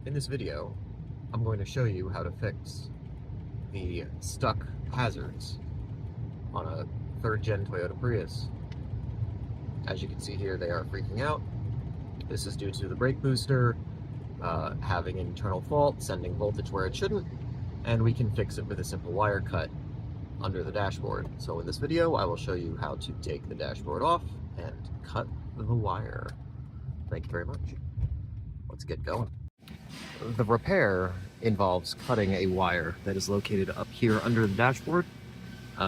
In this video, I'm going to show you how to fix the stuck hazards on a third-gen Toyota Prius. As you can see here, they are freaking out. This is due to the brake booster having an internal fault, sending voltage where it shouldn't, and we can fix it with a simple wire cut under the dashboard. So in this video, I will show you how to take the dashboard off and cut the wire. Thank you very much. Let's get going. The repair involves cutting a wire that is located up here under the dashboard.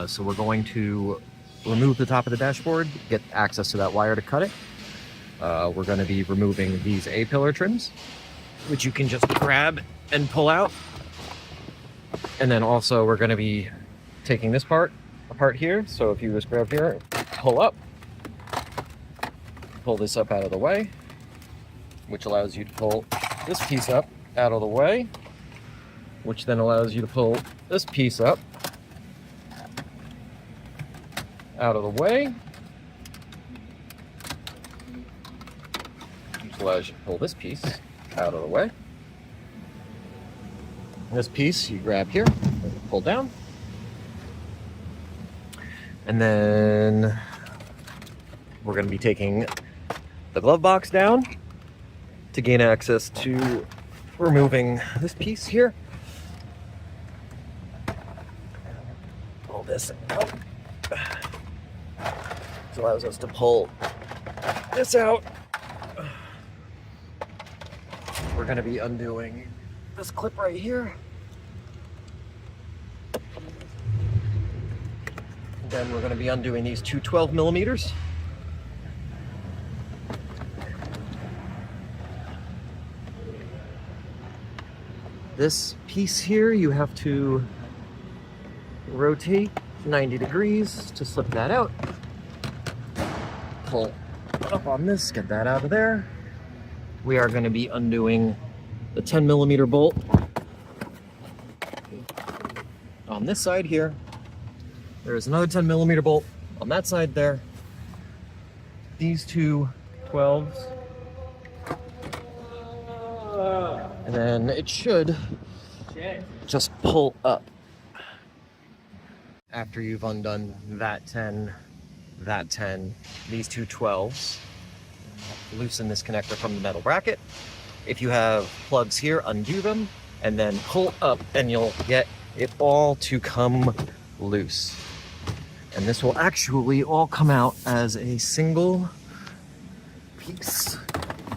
So we're going to remove the top of the dashboard, get access to that wire to cut it. We're going to be removing these A-pillar trims, which you can just grab and pull out. And then also we're going to be taking this part apart here. So if you just grab here, pull up, pull this up out of the way, which allows you to pull this piece up out of the way, which then allows you to pull this piece up out of the way, which allows you to pull this piece out of the way. This piece you grab here and pull down. And then we're going to be taking the glove box down to gain access to removing this piece here. Pull this out. This allows us to pull this out. We're going to be undoing this clip right here. Then we're going to be undoing these two 12 millimeters. This piece here, you have to rotate 90 degrees to slip that out. Pull up on this, get that out of there. We are going to be undoing the 10 millimeter bolt on this side here. There is another 10 millimeter bolt on that side there. These two 12s. And then it should just pull up. After you've undone that 10, these two 12s, loosen this connector from the metal bracket. If you have plugs here, undo them, and then pull up, and you'll get it all to come loose. And this will actually all come out as a single piece,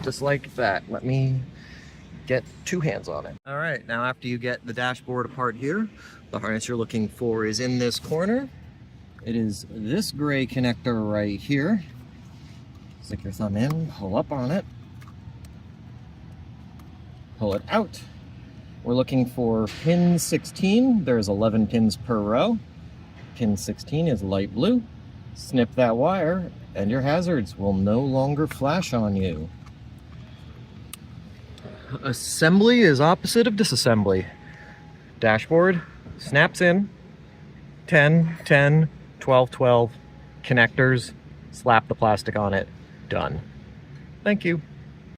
just like that. Let me get two hands on it. All right, now after you get the dashboard apart here, the harness you're looking for is in this corner. It is this gray connector right here. Stick your thumb in, pull up on it, pull it out. We're looking for pin 16. There's 11 pins per row. Pin 16 is light blue. Snip that wire and your hazards will no longer flash on you. Assembly is opposite of disassembly. Dashboard snaps in, 10, 10, 12, 12, connectors, slap the plastic on it, done. Thank you.